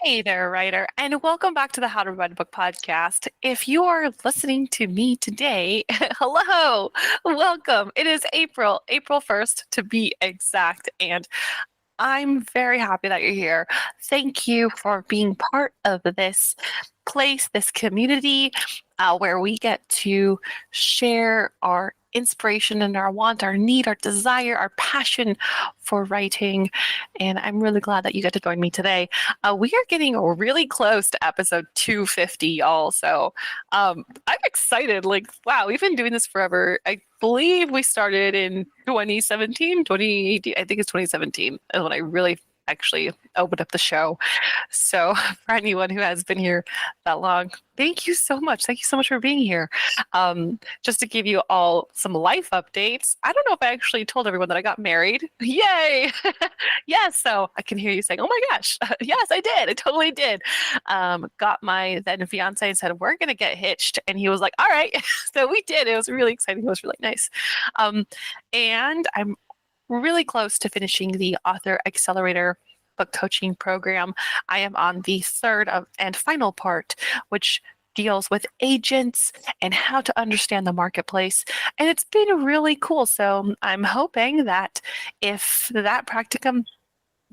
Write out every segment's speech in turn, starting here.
Hey there, writer, and welcome back to the How to Write a Book podcast. If you are listening to me today, hello, welcome. It is April 1st to be exact, and I'm very happy that you're here. Thank you for being part of this place, this community, where we get to share our inspiration and our want, our need, our desire, our passion for writing. And I'm really glad that you get to join me today. We are getting really close to episode 250, y'all. So I'm excited. Like, wow, we've been doing this forever. I believe we started in 2017, 2018. I think it's 2017 is when I really actually opened up the show. So for anyone who has been here that long, thank you so much. Thank you so much for being here. Just to give you all some life updates, I don't know if I actually told everyone that I got married. Yay! Yes, so I can hear you saying, oh my gosh, yes, I did. I totally did. Got my then fiance and said, we're going to get hitched. And he was like, all right. So we did. It was really exciting. It was really nice. And I'm really close to finishing the Author Accelerator book coaching program. I am on the third and final part, which deals with agents and how to understand the marketplace. And it's been really cool. So I'm hoping that if that practicum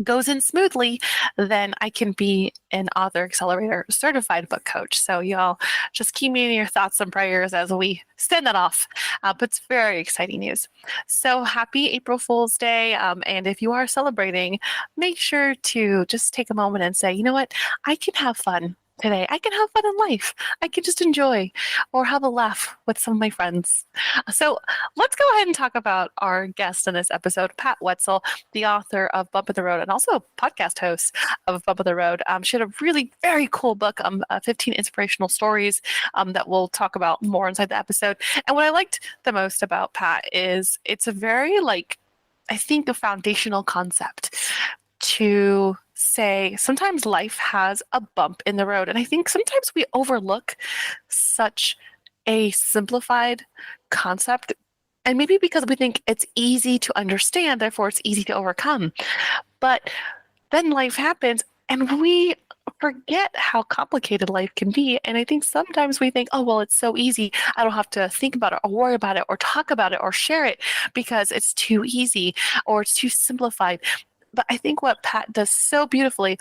goes in smoothly, then I can be an Author Accelerator certified book coach. So y'all just keep me in your thoughts and prayers as we send that off. But it's very exciting news. So happy April Fool's Day. And if you are celebrating, make sure to just take a moment and say, you know what, I can have fun today. I can have fun in life. I can just enjoy or have a laugh with some of my friends. So let's go ahead and talk about our guest in this episode, Pat Wetzel, the author of Bump in the Road and also podcast host of Bump in the Road. She had a really very cool book, 15 inspirational stories that we'll talk about more inside the episode. And what I liked the most about Pat is it's a very, I think, a foundational concept to say sometimes life has a bump in the road. And I think sometimes we overlook such a simplified concept. And maybe because we think it's easy to understand, therefore it's easy to overcome. But then life happens and we forget how complicated life can be. And I think sometimes we think, oh, well, it's so easy. I don't have to think about it or worry about it or talk about it or share it because it's too easy or it's too simplified. But I think what Pat does so beautifully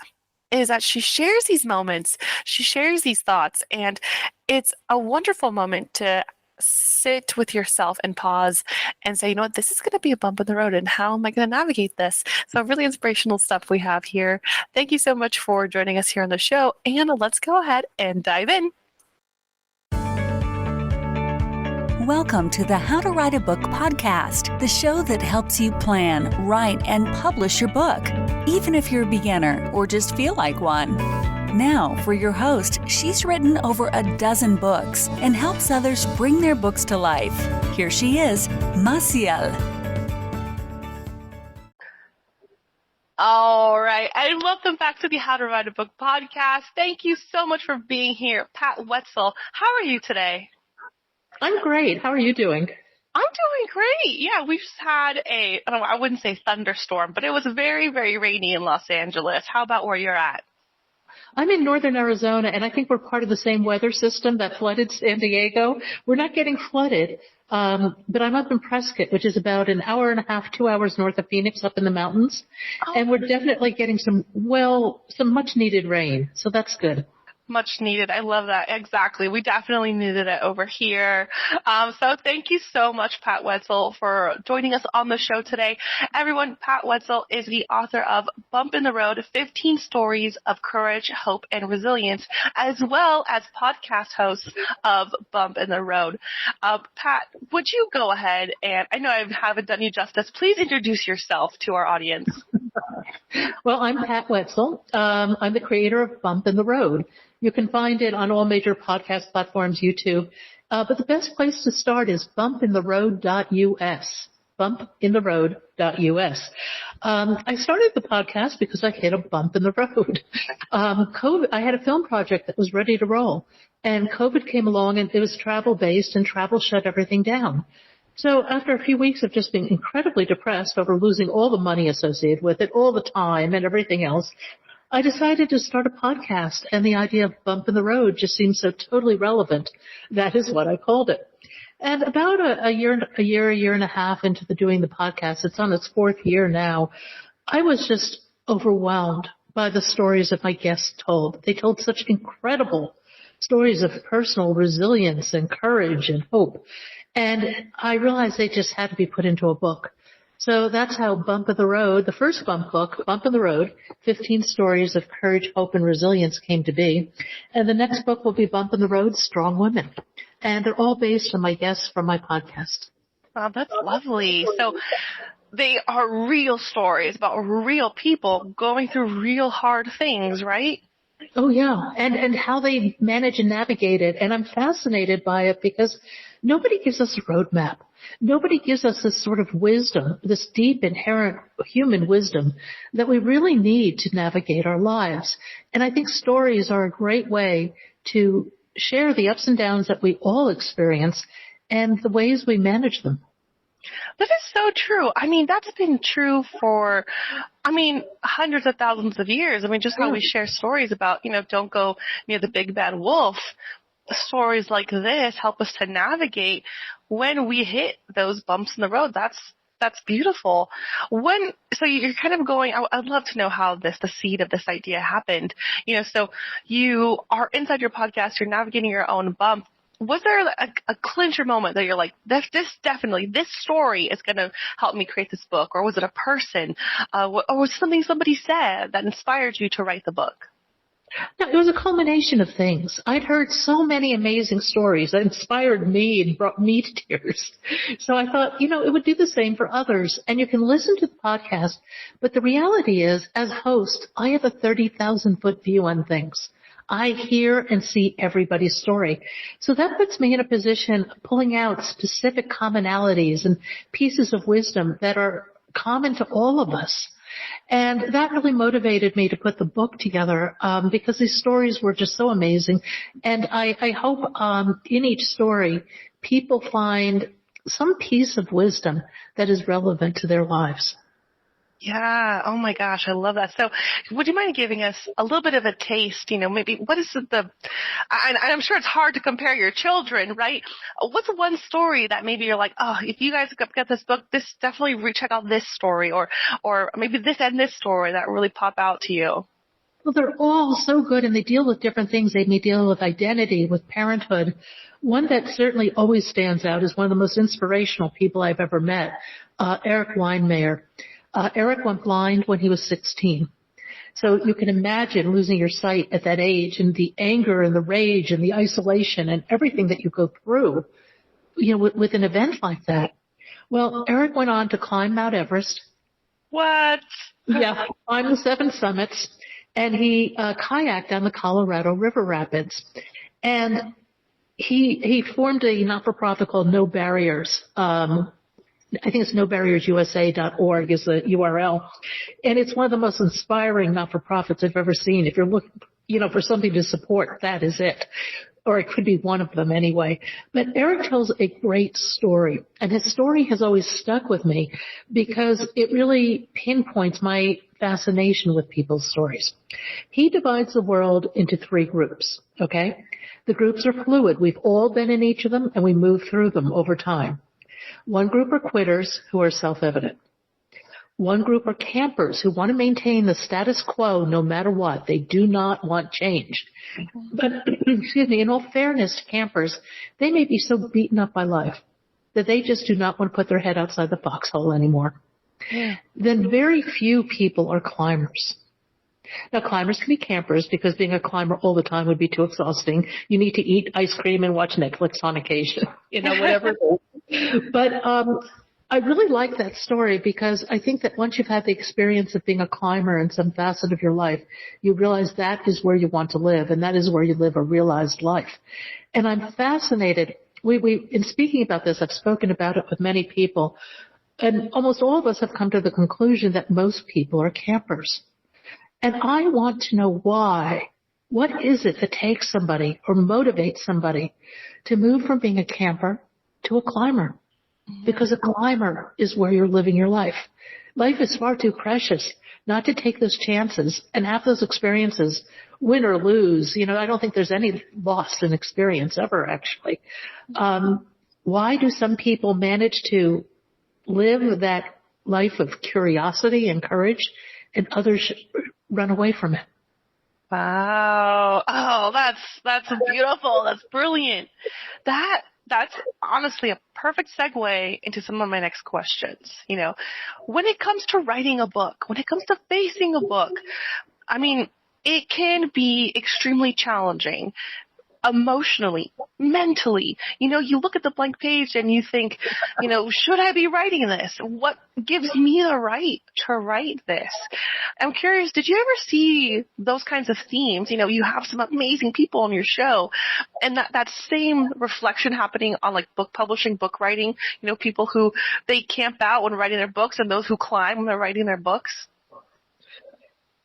is that she shares these moments, she shares these thoughts, and it's a wonderful moment to sit with yourself and pause and say, you know what, this is going to be a bump in the road, and how am I going to navigate this? So really inspirational stuff we have here. Thank you so much for joining us here on the show, and let's go ahead and dive in. Welcome to the How to Write a Book podcast, the show that helps you plan, write, and publish your book, even if you're a beginner or just feel like one. Now, for your host, she's written over a dozen books and helps others bring their books to life. Here she is, Maciel. All right, and welcome back to the How to Write a Book podcast. Thank you so much for being here, Pat Wetzel. How are you today? I'm great. How are you doing? I'm doing great. Yeah, we just had I wouldn't say thunderstorm, but it was very, very rainy in Los Angeles. How about where you're at? I'm in northern Arizona, and I think we're part of the same weather system that flooded San Diego. We're not getting flooded, but I'm up in Prescott, which is about an hour and a half, 2 hours north of Phoenix up in the mountains. Oh. And we're definitely getting some much-needed rain, so that's good. Much needed. I love that. Exactly. We definitely needed it over here. So thank you so much, Pat Wetzel, for joining us on the show today. Everyone, Pat Wetzel is the author of Bump in the Road, 15 Stories of Courage, Hope, and Resilience, as well as podcast host of Bump in the Road. Pat, would you go ahead and, I know I haven't done you justice, please introduce yourself to our audience. Well, I'm Pat Wetzel. I'm the creator of Bump in the Road. You can find it on all major podcast platforms, YouTube. But the best place to start is bumpintheroad.us. Bumpintheroad.us. I started the podcast because I hit a bump in the road. I had a film project that was ready to roll, and COVID came along, and it was travel-based, and travel shut everything down. So after a few weeks of just being incredibly depressed over losing all the money associated with it, all the time and everything else, I decided to start a podcast, and the idea of bump in the road just seemed so totally relevant. That is what I called it. And about a year and a half into doing the podcast, it's on its 4th year now, I was just overwhelmed by the stories that my guests told. They told such incredible stories of personal resilience and courage and hope. And I realized they just had to be put into a book. So that's how Bump in the Road, the first Bump book, Bump in the Road, 15 Stories of Courage, Hope, and Resilience came to be. And the next book will be Bump in the Road, Strong Women. And they're all based on my guests from my podcast. Wow, that's lovely. So they are real stories about real people going through real hard things, right? Oh, yeah. And how they manage and navigate it. And I'm fascinated by it because nobody gives us a roadmap. Nobody gives us this sort of wisdom, this deep inherent human wisdom that we really need to navigate our lives. And I think stories are a great way to share the ups and downs that we all experience and the ways we manage them. That is so true. I mean, that's been true for, hundreds of thousands of years. I mean, just how we share stories about, don't go near the big bad wolf. Stories like this help us to navigate when we hit those bumps in the road. That's beautiful. So you're kind of going, I'd love to know how the seed of this idea happened. So you are inside your podcast, you're navigating your own bump. Was there a clincher moment that you're like, this story is going to help me create this book? Or was it a person? Or was something somebody said that inspired you to write the book? No, it was a culmination of things. I'd heard so many amazing stories that inspired me and brought me to tears. So I thought, it would do the same for others. And you can listen to the podcast, but the reality is, as host, I have a 30,000-foot view on things. I hear and see everybody's story. So that puts me in a position of pulling out specific commonalities and pieces of wisdom that are common to all of us. And that really motivated me to put the book together because these stories were just so amazing. And I hope in each story people find some piece of wisdom that is relevant to their lives. Yeah. Oh my gosh. I love that. So would you mind giving us a little bit of a taste, maybe what is and I'm sure it's hard to compare your children, right? What's one story that maybe you're like, oh, if you guys get this book, this definitely check out this story or maybe this and this story that really pop out to you? Well, they're all so good and they deal with different things. They may deal with identity, with parenthood. One that certainly always stands out is one of the most inspirational people I've ever met, Eric Weinmeier. Eric went blind when he was 16. So you can imagine losing your sight at that age and the anger and the rage and the isolation and everything that you go through, with an event like that. Well, Eric went on to climb Mount Everest. What? Yeah, climbed the 7 summits, and he kayaked down the Colorado River Rapids. And he formed a not-for-profit called No Barriers. I think it's nobarriersusa.org is the URL. And it's one of the most inspiring not-for-profits I've ever seen. If you're looking, for something to support, that is it. Or it could be one of them anyway. But Eric tells a great story. And his story has always stuck with me because it really pinpoints my fascination with people's stories. He divides the world into 3 groups, okay? The groups are fluid. We've all been in each of them, and we move through them over time. One group are quitters who are self-evident. One group are campers who want to maintain the status quo no matter what. They do not want change. But, in all fairness to campers, they may be so beaten up by life that they just do not want to put their head outside the foxhole anymore. Yeah. Then very few people are climbers. Now, climbers can be campers because being a climber all the time would be too exhausting. You need to eat ice cream and watch Netflix on occasion, whatever it is. But I really like that story because I think that once you've had the experience of being a climber in some facet of your life, you realize that is where you want to live, and that is where you live a realized life. And I'm fascinated. In speaking about this, I've spoken about it with many people, and almost all of us have come to the conclusion that most people are campers. And I want to know why. What is it that takes somebody or motivates somebody to move from being a camper to a climber? Because a climber is where you're living your life. Life is far too precious not to take those chances and have those experiences, win or lose. I don't think there's any loss in experience ever, actually. Why do some people manage to live that life of curiosity and courage and others run away from it? Wow. Oh, that's beautiful. That's brilliant. That's honestly a perfect segue into some of my next questions. When it comes to writing a book, when it comes to facing a book, I mean, it can be extremely challenging. Emotionally, mentally, you look at the blank page and you think, should I be writing this? What gives me the right to write this? I'm curious, did you ever see those kinds of themes? You have some amazing people on your show, and that same reflection happening on like book publishing, book writing, people who they camp out when writing their books and those who climb when they're writing their books?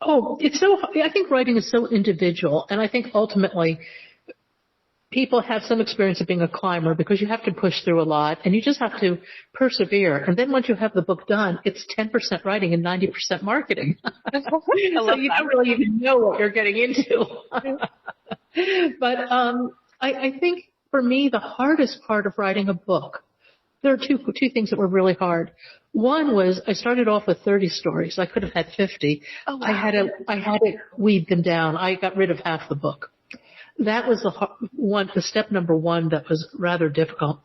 Oh, I think writing is so individual, and I think ultimately people have some experience of being a climber because you have to push through a lot and you just have to persevere. And then once you have the book done, it's 10% writing and 90% marketing. So you don't really even know what you're getting into. But I think for me, the hardest part of writing a book, there are two things that were really hard. One was I started off with 30 stories. I could have had 50. Oh, wow. I had to weed them down. I got rid of half the book. That was the step number one that was rather difficult.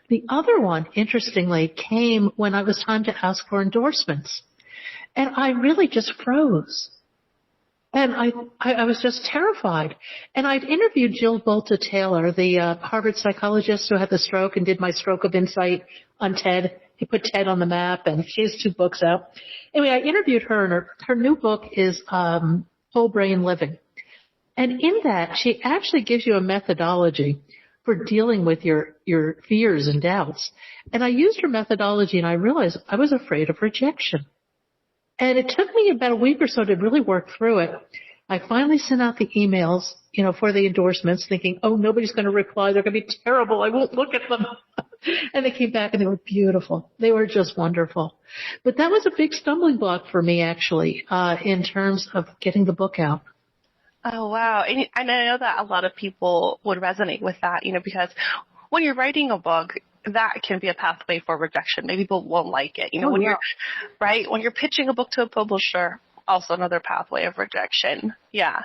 The other one, interestingly, came when I was time to ask for endorsements. And I really just froze. And I was just terrified. And I'd interviewed Jill Bolta Taylor, the Harvard psychologist who had the stroke and did my Stroke of Insight on TED. He put TED on the map, and she has 2 books out. Anyway, I interviewed her, and her new book is Whole Brain Living. And in that, she actually gives you a methodology for dealing with your fears and doubts. And I used her methodology, and I realized I was afraid of rejection. And it took me about a week or so to really work through it. I finally sent out the emails, for the endorsements, thinking, oh, nobody's going to reply. They're going to be terrible. I won't look at them. And they came back, and they were beautiful. They were just wonderful. But that was a big stumbling block for me, actually, in terms of getting the book out. Oh, wow. And I know that a lot of people would resonate with that, because when you're writing a book, that can be a pathway for rejection. Maybe people won't like it. When you're pitching a book to a publisher, also another pathway of rejection. Yeah,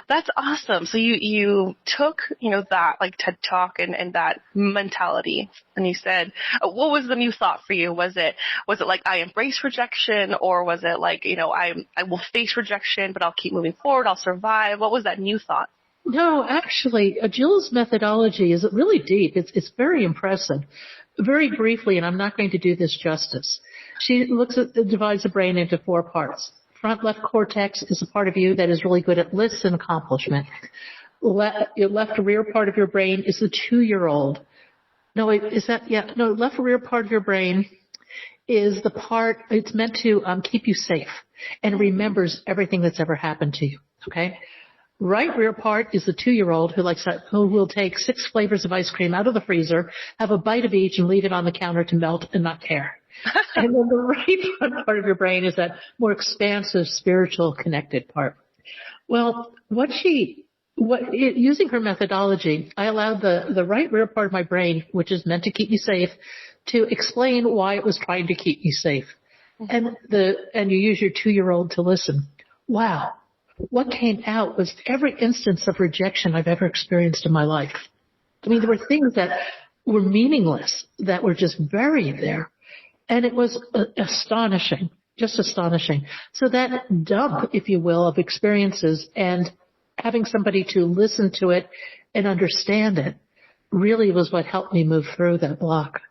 that's awesome. So you took, that like TED Talk and that mentality, and you said, what was the new thought for you? Was it like I embrace rejection, or was it like, I will face rejection, but I'll keep moving forward, I'll survive? What was that new thought? No, actually, Jill's methodology is really deep. It's very impressive. Very briefly, and I'm not going to do this justice. She divides the brain into 4 parts. Front left cortex is a part of you that is really good at lists and accomplishment. Your left rear part of your brain is the 2-year-old. Left rear part of your brain is the part, it's meant to keep you safe and remembers everything that's ever happened to you. Okay? Right rear part is the 2-year-old who will take 6 flavors of ice cream out of the freezer, have a bite of each, and leave it on the counter to melt and not care. And then the right front part of your brain is that more expansive, spiritual, connected part. Well, using her methodology, I allowed the right rear part of my brain, which is meant to keep me safe, to explain why it was trying to keep me safe. And you use your 2-year-old to listen. Wow. What came out was every instance of rejection I've ever experienced in my life. I mean, there were things that were meaningless, that were just buried there. And it was astonishing, just astonishing. So that dump, if you will, of experiences and having somebody to listen to it and understand it really was what helped me move through that block.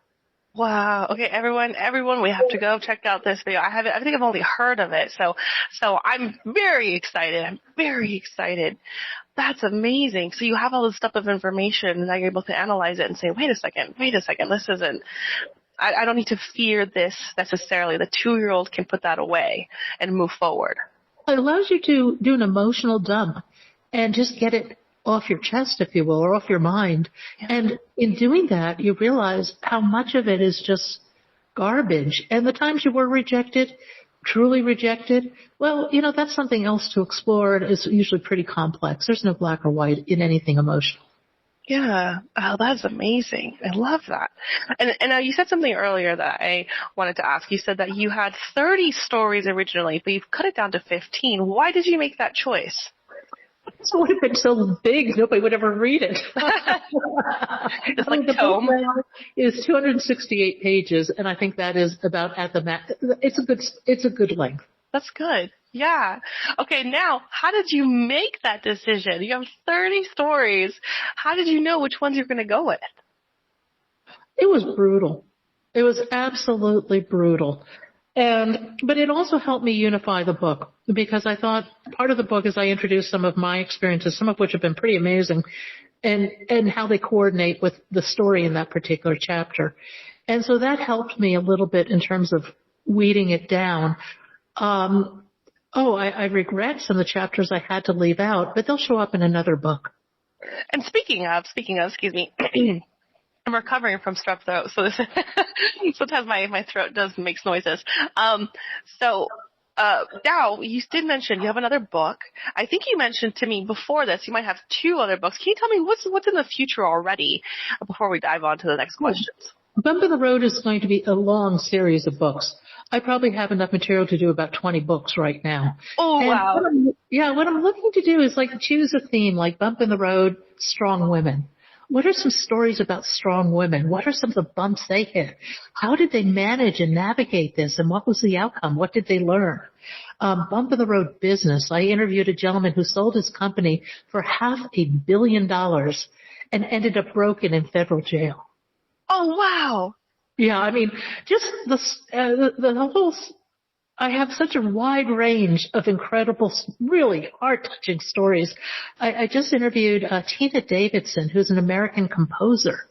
Wow. Okay, everyone, we have to go check out this video. I think I've only heard of it. So I'm very excited. That's amazing. So you have all this stuff of information, and now you're able to analyze it and say, wait a second, this isn't, I don't need to fear this necessarily. The 2-year-old can put that away and move forward. It allows you to do an emotional dump and just get it off your chest, if you will, or off your mind. Yeah. And in doing that, you realize how much of it is just garbage. And the times you were rejected, truly rejected, well, that's something else to explore. It's usually pretty complex. There's no black or white in anything emotional. Yeah. Oh, that's amazing. I love that. And now you said something earlier that I wanted to ask. You said that you had 30 stories originally, but you've cut it down to 15. Why did you make that choice? So it would have been so big, nobody would ever read it. It's like the tome. book now is 268 pages, and I think that is about at the max. It's a good length. That's good. Yeah. Okay, now, how did you make that decision? You have 30 stories. How did you know which ones you're going to go with? It was brutal. It was absolutely brutal. But it also helped me unify the book, because I thought part of the book is I introduced some of my experiences, some of which have been pretty amazing, and how they coordinate with the story in that particular chapter. And so that helped me a little bit in terms of weeding it down. I regret some of the chapters I had to leave out, but they'll show up in another book. And speaking of, excuse me, I'm recovering from strep throat, so this, sometimes my throat makes noises. Now, you did mention you have another book. I think you mentioned to me before this you might have 2 other books. Can you tell me what's in the future already before we dive on to the next questions? Bump in the Road is going to be a long series of books. I probably have enough material to do about 20 books right now. Oh, and wow. What I'm looking to do is choose a theme like Bump in the Road, strong women. What are some stories about strong women? What are some of the bumps they hit? How did they manage and navigate this? And what was the outcome? What did they learn? Bump in the Road business. I interviewed a gentleman who sold his company for $500 million and ended up broken in federal jail. Oh, wow. Yeah, I mean, just the whole, I have such a wide range of incredible, really heart-touching stories. I just interviewed Tina Davidson, who's an American composer,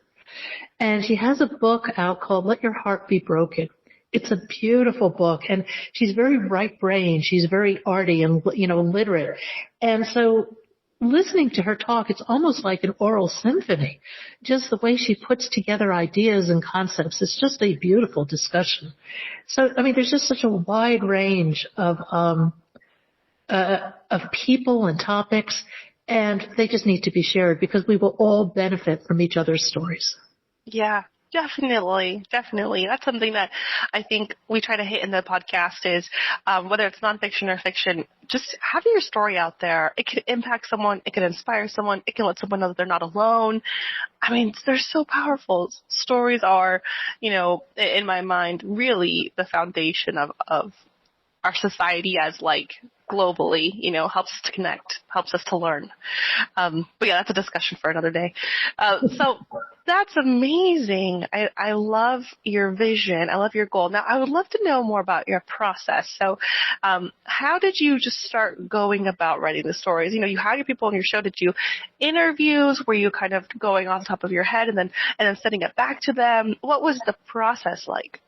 and she has a book out called Let Your Heart Be Broken. It's a beautiful book, and she's very right-brained. She's very arty and, literate. And so listening to her talk, it's almost like an oral symphony. Just the way she puts together ideas and concepts, it's just a beautiful discussion. So, I mean, there's just such a wide range of people and topics, and they just need to be shared because we will all benefit from each other's stories. Yeah. Definitely. That's something that I think we try to hit in the podcast is whether it's nonfiction or fiction, just having your story out there. It can impact someone. It can inspire someone. It can let someone know that they're not alone. I mean, they're so powerful. Stories are, in my mind, really the foundation of our society as globally, helps us to connect, helps us to learn. But yeah, that's a discussion for another day. So that's amazing. I love your vision. I love your goal. Now, I would love to know more about your process. So how did you just start going about writing the stories? You had your people on your show. Did you interviews? Were you kind of going off the top of your head and then sending it back to them? What was the process like?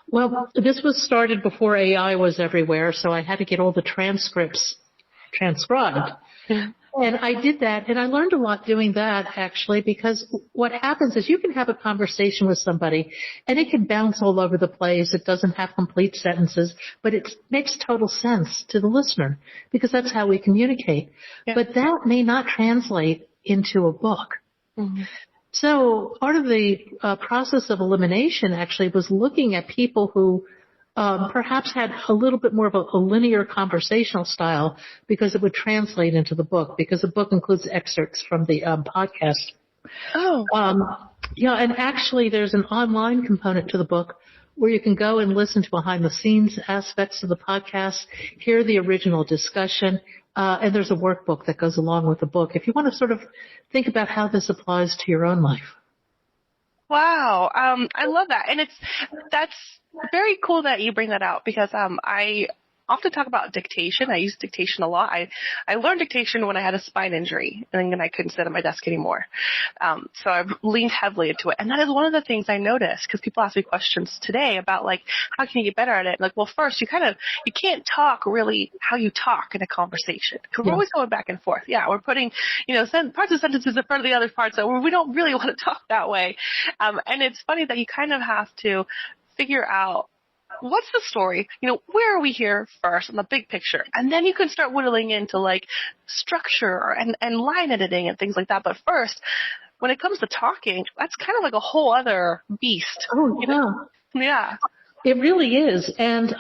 Well, this was started before AI was everywhere, so I had to get all the transcripts transcribed. And I did that, and I learned a lot doing that, actually, because what happens is you can have a conversation with somebody, and it can bounce all over the place. It doesn't have complete sentences, but it makes total sense to the listener, because that's how we communicate. Yeah. But that may not translate into a book. Mm-hmm. So part of the process of elimination actually was looking at people who perhaps had a little bit more of a linear conversational style because it would translate into the book, because the book includes excerpts from the podcast. Oh. And actually there's an online component to the book where you can go and listen to behind-the-scenes aspects of the podcast, hear the original discussion, and there's a workbook that goes along with the book if you want to sort of think about how this applies to your own life. Wow. I love that. And that's very cool that you bring that out because I often talk about dictation. I use dictation a lot. I learned dictation when I had a spine injury and then I couldn't sit at my desk anymore. So I've leaned heavily into it. And that is one of the things I noticed because people ask me questions today about how can you get better at it? Well, first you can't talk really how you talk in a conversation because we're always going back and forth. Yeah. We're putting, parts of sentences in front of the other parts that we don't really want to talk that way. And it's funny that you kind of have to figure out what's the story? Where are we here first in the big picture? And then you can start whittling into like structure and line editing and things like that. But first, when it comes to talking, that's kind of like a whole other beast. Oh, yeah. Yeah. It really is. And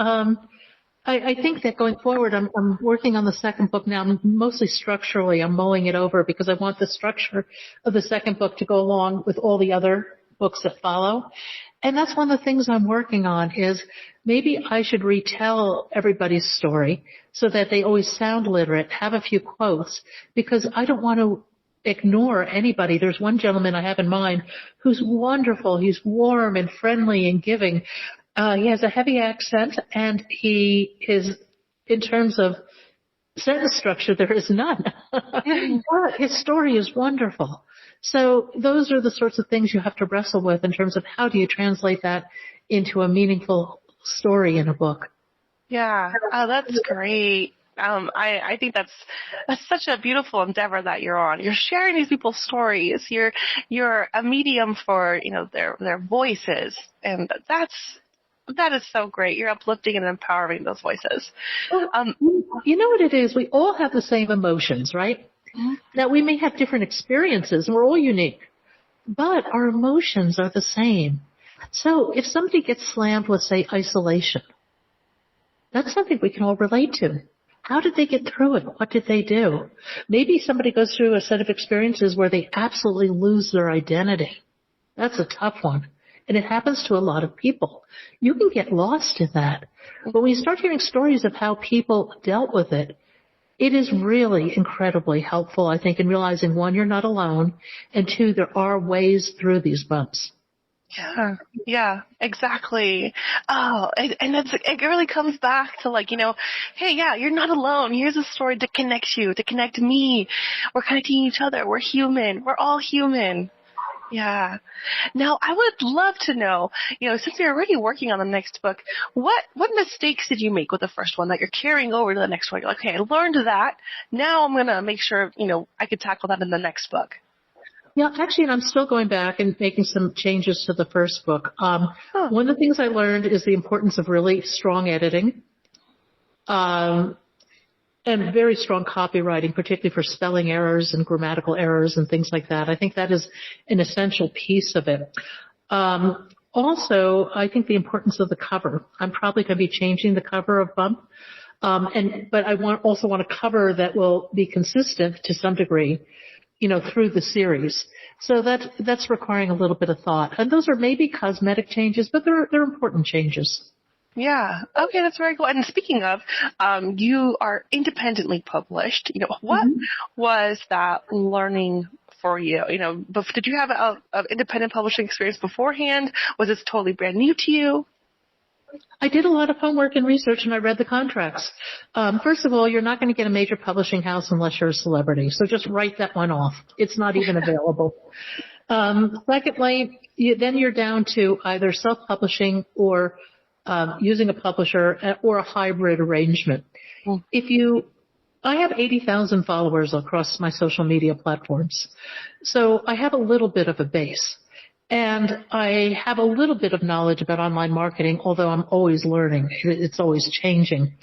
I think that going forward, I'm working on the second book now, mostly structurally. I'm mulling it over because I want the structure of the second book to go along with all the other books that follow. And that's one of the things I'm working on is maybe I should retell everybody's story so that they always sound literate, have a few quotes, because I don't want to ignore anybody. There's one gentleman I have in mind who's wonderful. He's warm and friendly and giving. He has a heavy accent, and he is, in terms of sentence structure, there is none. But his story is wonderful. So those are the sorts of things you have to wrestle with in terms of how do you translate that into a meaningful story in a book. Yeah. Oh, that's great. I think that's such a beautiful endeavor that you're on. You're sharing these people's stories. You're a medium for, their voices. And that is so great. You're uplifting and empowering those voices. You know what it is? We all have the same emotions, right? Mm-hmm. Now, we may have different experiences, and we're all unique, but our emotions are the same. So if somebody gets slammed with, say, isolation, that's something we can all relate to. How did they get through it? What did they do? Maybe somebody goes through a set of experiences where they absolutely lose their identity. That's a tough one. And it happens to a lot of people. You can get lost in that. But when you start hearing stories of how people dealt with it, it is really incredibly helpful, I think, in realizing, one, you're not alone, and two, there are ways through these bumps. Yeah, exactly. Oh, and it really comes back to like, hey, yeah, you're not alone. Here's a story to connect you, to connect me. We're connecting each other. We're human. We're all human. Yeah. Now, I would love to know, since you're already working on the next book, what mistakes did you make with the first one that you're carrying over to the next one? You're like, okay, I learned that. Now I'm going to make sure, I could tackle that in the next book. Yeah, actually, and I'm still going back and making some changes to the first book. One of the things I learned is the importance of really strong editing. And very strong copywriting, particularly for spelling errors and grammatical errors and things like that. I think that is an essential piece of it. Also, I think the importance of the cover. I'm probably going to be changing the cover of Bump. But I also want a cover that will be consistent to some degree, through the series. So that's requiring a little bit of thought. And those are maybe cosmetic changes, but they're important changes. Yeah. Okay, that's very cool. And speaking of, you are independently published. What was that learning for you? Did you have an independent publishing experience beforehand? Was this totally brand new to you? I did a lot of homework and research, and I read the contracts. First of all, you're not going to get a major publishing house unless you're a celebrity. So just write that one off. It's not even available. Secondly, then you're down to either self-publishing or using a publisher or a hybrid arrangement. I have 80,000 followers across my social media platforms. So I have a little bit of a base. And I have a little bit of knowledge about online marketing, although I'm always learning. It's always changing.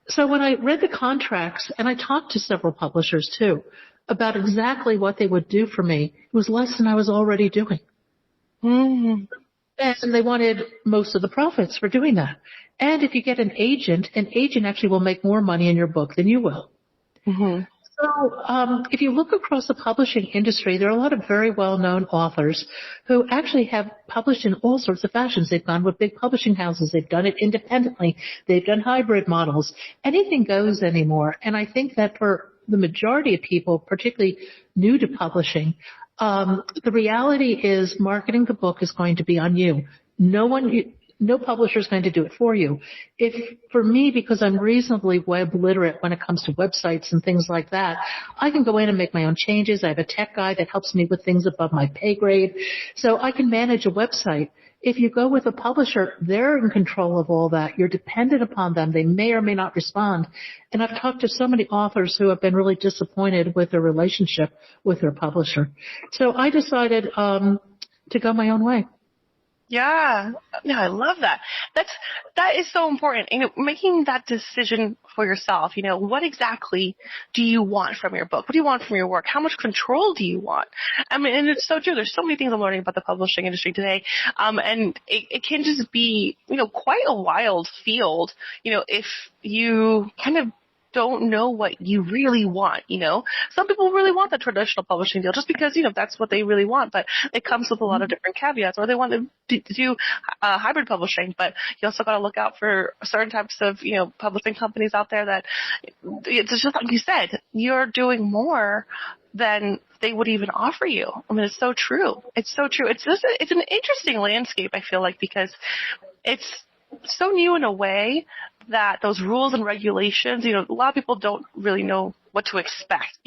So when I read the contracts, and I talked to several publishers too, about exactly what they would do for me, it was less than I was already doing. Mm-hmm. And they wanted most of the profits for doing that. And if you get an agent actually will make more money in your book than you will. Mm-hmm. So if you look across the publishing industry, there are a lot of very well-known authors who actually have published in all sorts of fashions. They've gone with big publishing houses. They've done it independently. They've done hybrid models. Anything goes anymore. And I think that for the majority of people, particularly new to publishing, the reality is marketing the book is going to be on you. No publisher is going to do it for you. For me, because I'm reasonably web literate when it comes to websites and things like that, I can go in and make my own changes. I have a tech guy that helps me with things above my pay grade. So I can manage a website. If you go with a publisher, they're in control of all that. You're dependent upon them. They may or may not respond. And I've talked to so many authors who have been really disappointed with their relationship with their publisher. So I decided to go my own way. Yeah, no, I love that. That is so important. Making that decision for yourself. What exactly do you want from your book? What do you want from your work? How much control do you want? I mean, and it's so true. There's so many things I'm learning about the publishing industry today, and it can just be, quite a wild field. If you kind of don't know what you really want. Some people really want the traditional publishing deal just because, that's what they really want, but it comes with a lot of different caveats, or they want to do hybrid publishing, but you also got to look out for certain types of, publishing companies out there that it's just like you said, you're doing more than they would even offer you. I mean, it's so true. It's so true. It's an interesting landscape, I feel like, because it's so new in a way that those rules and regulations, a lot of people don't really know what to expect.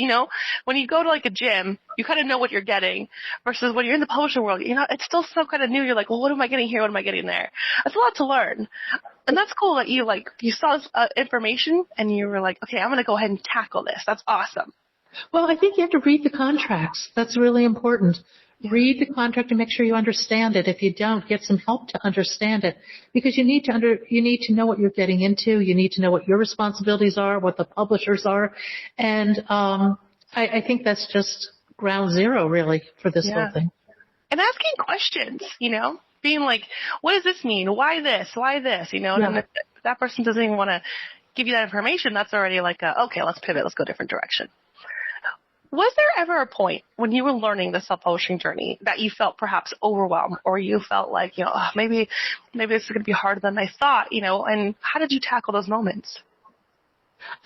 When you go to like a gym, you kind of know what you're getting, versus when you're in the publishing world, it's still so kind of new. You're like, well, what am I getting here? What am I getting there? That's a lot to learn. And that's cool that you saw this information and you were like, okay, I'm going to go ahead and tackle this. That's awesome. Well, I think you have to read the contracts. That's really important. Read the contract and make sure you understand it. If you don't, get some help to understand it, because you need to know what you're getting into. You need to know what your responsibilities are, what the publishers are, and I think that's just ground zero really for this whole thing. And asking questions, being like, what does this mean? Why this? Why this? And if that person doesn't even want to give you that information, that's already like okay, let's pivot, let's go a different direction. Was there ever a point when you were learning the self-publishing journey that you felt perhaps overwhelmed, or you felt like, maybe this is going to be harder than I thought, and how did you tackle those moments?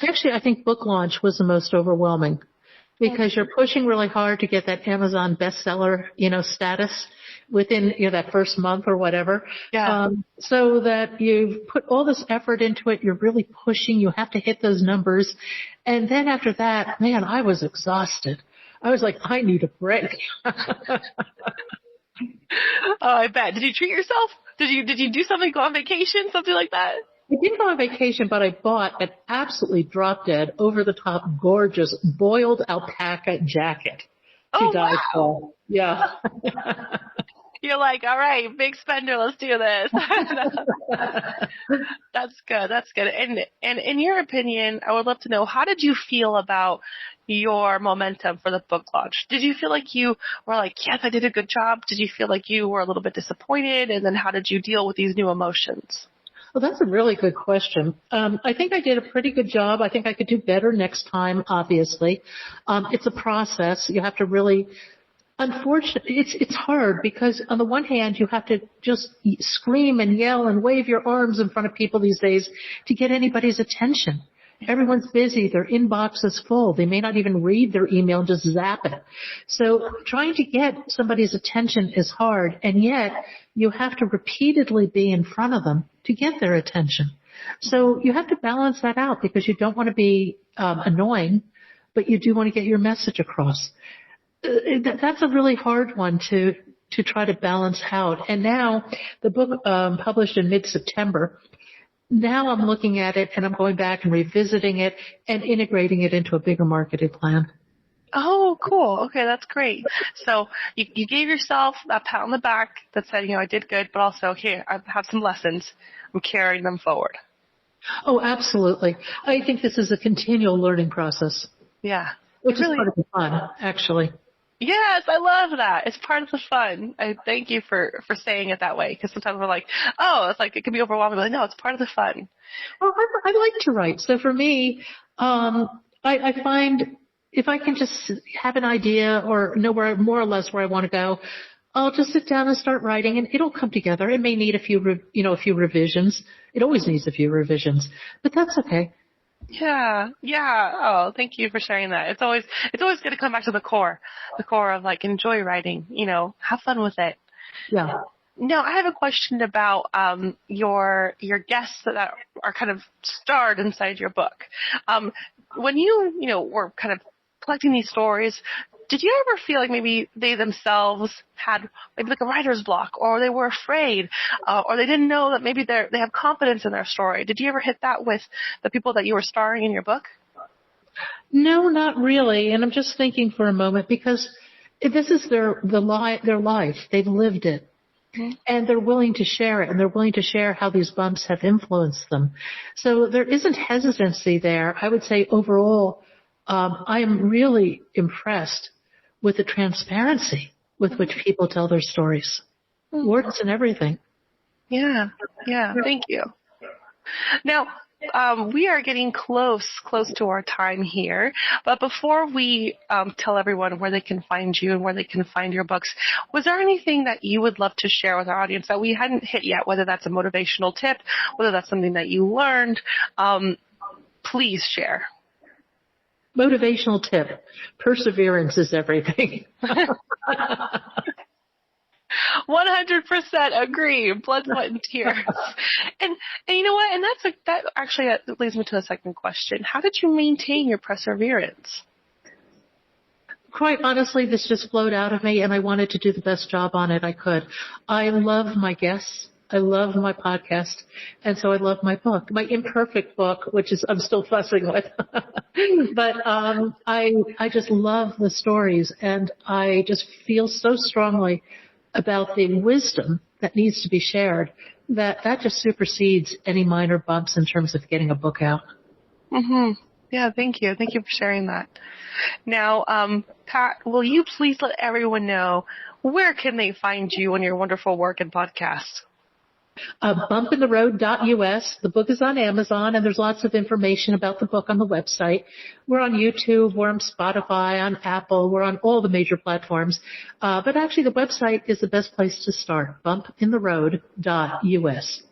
Actually, I think book launch was the most overwhelming, because you're pushing really hard to get that Amazon bestseller, status within, that first month or whatever. Yeah. So that you've put all this effort into it. You're really pushing. You have to hit those numbers. And then after that, man, I was exhausted. I was like, I need a break. Oh, I bet. Did you treat yourself? Did you do something, go on vacation, something like that? I didn't go on vacation, but I bought an absolutely drop-dead, over-the-top, gorgeous, boiled alpaca jacket to die for. Yeah. You're like, all right, big spender, let's do this. That's good. That's good. And in your opinion, I would love to know, how did you feel about your momentum for the book launch? Did you feel like you were like, yes, I did a good job? Did you feel like you were a little bit disappointed? And then how did you deal with these new emotions? Well, that's a really good question. I think I did a pretty good job. I think I could do better next time, obviously. It's a process. You have to really, unfortunately, it's hard, because on the one hand, you have to just scream and yell and wave your arms in front of people these days to get anybody's attention. Everyone's busy. Their inbox is full. They may not even read their email, just zap it. So trying to get somebody's attention is hard, and yet you have to repeatedly be in front of them to get their attention. So you have to balance that out, because you don't want to be annoying, but you do want to get your message across. That's a really hard one to try to balance out. And now the book published in mid-September. Now I'm looking at it and I'm going back and revisiting it and integrating it into a bigger marketing plan. Oh, cool. Okay, that's great. So you gave yourself that pat on the back that said, I did good, but also, here, I have some lessons. I'm carrying them forward. Oh, absolutely. I think this is a continual learning process. Yeah. Which is part of the fun, actually. Yes, I love that. It's part of the fun. I thank you for saying it that way, because sometimes we're like, oh, it's like it can be overwhelming. But no, it's part of the fun. Well, I like to write. So for me, I find if I can just have an idea or know more or less where I want to go, I'll just sit down and start writing, and it'll come together. It may need a few revisions. It always needs a few revisions, but that's okay. Yeah. Oh, thank you for sharing that. It's always good to come back to the core of like, enjoy writing, have fun with it. Yeah. Now, I have a question about your guests that are kind of starred inside your book. When you were kind of collecting these stories, did you ever feel like maybe they themselves had maybe like a writer's block, or they were afraid, or they didn't know that maybe they have confidence in their story? Did you ever hit that with the people that you were starring in your book? No, not really. And I'm just thinking for a moment, because this is their life. They've lived it. And they're willing to share it, and they're willing to share how these bumps have influenced them. So there isn't hesitancy there. I would say overall, I am really impressed with the transparency with which people tell their stories. Words and everything. Yeah. Thank you. Now, we are getting close to our time here. But before we tell everyone where they can find you and where they can find your books, was there anything that you would love to share with our audience that we hadn't hit yet, whether that's a motivational tip, whether that's something that you learned? Please share. Motivational tip. Perseverance is everything. 100% agree. Blood, sweat, and tears. And you know what? And that actually leads me to the second question. How did you maintain your perseverance? Quite honestly, this just flowed out of me, and I wanted to do the best job on it I could. I love my guests. I love my podcast, and so I love my book, my imperfect book, which is I'm still fussing with. But I just love the stories, and I just feel so strongly about the wisdom that needs to be shared that just supersedes any minor bumps in terms of getting a book out. Yeah, thank you. Thank you for sharing that. Now, Pat, will you please let everyone know where can they find you and your wonderful work and podcast? Bumpintheroad.us. The book is on Amazon, and there's lots of information about the book on the website. We're on YouTube, we're on Spotify, on Apple, we're on all the major platforms. But actually, the website is the best place to start, bumpintheroad.us.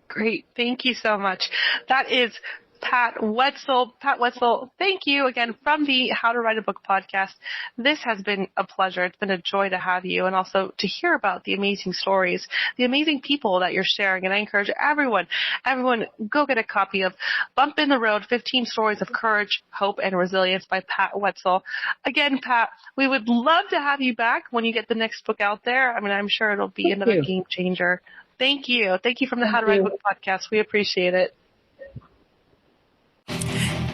Great. Thank you so much. That is Pat Wetzel. Pat Wetzel, thank you again from the How to Write a Book podcast. This has been a pleasure. It's been a joy to have you and also to hear about the amazing stories, the amazing people that you're sharing. And I encourage everyone, go get a copy of Bump in the Road, 15 Stories of Courage, Hope, and Resilience by Pat Wetzel. Again, Pat, we would love to have you back when you get the next book out there. I mean, I'm sure it'll be another game changer. Thank you. Thank you from the How to Write a Book podcast. We appreciate it.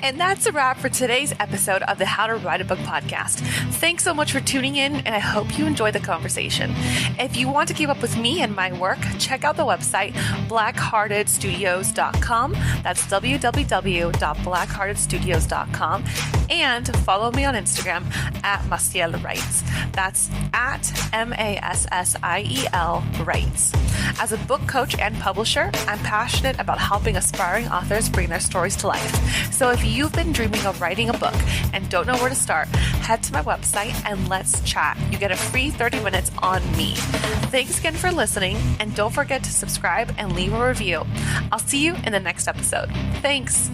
And that's a wrap for today's episode of the How to Write a Book podcast. Thanks so much for tuning in, and I hope you enjoyed the conversation. If you want to keep up with me and my work, check out the website, blackheartedstudios.com. That's www.blackheartedstudios.com. And follow me on Instagram at Mastiel Writes. That's at MASSIEL Writes. As a book coach and publisher, I'm passionate about helping aspiring authors bring their stories to life. So if you've been dreaming of writing a book and don't know where to start, head to my website and let's chat. You get a free 30 minutes on me. Thanks again for listening, and don't forget to subscribe and leave a review. I'll see you in the next episode. Thanks.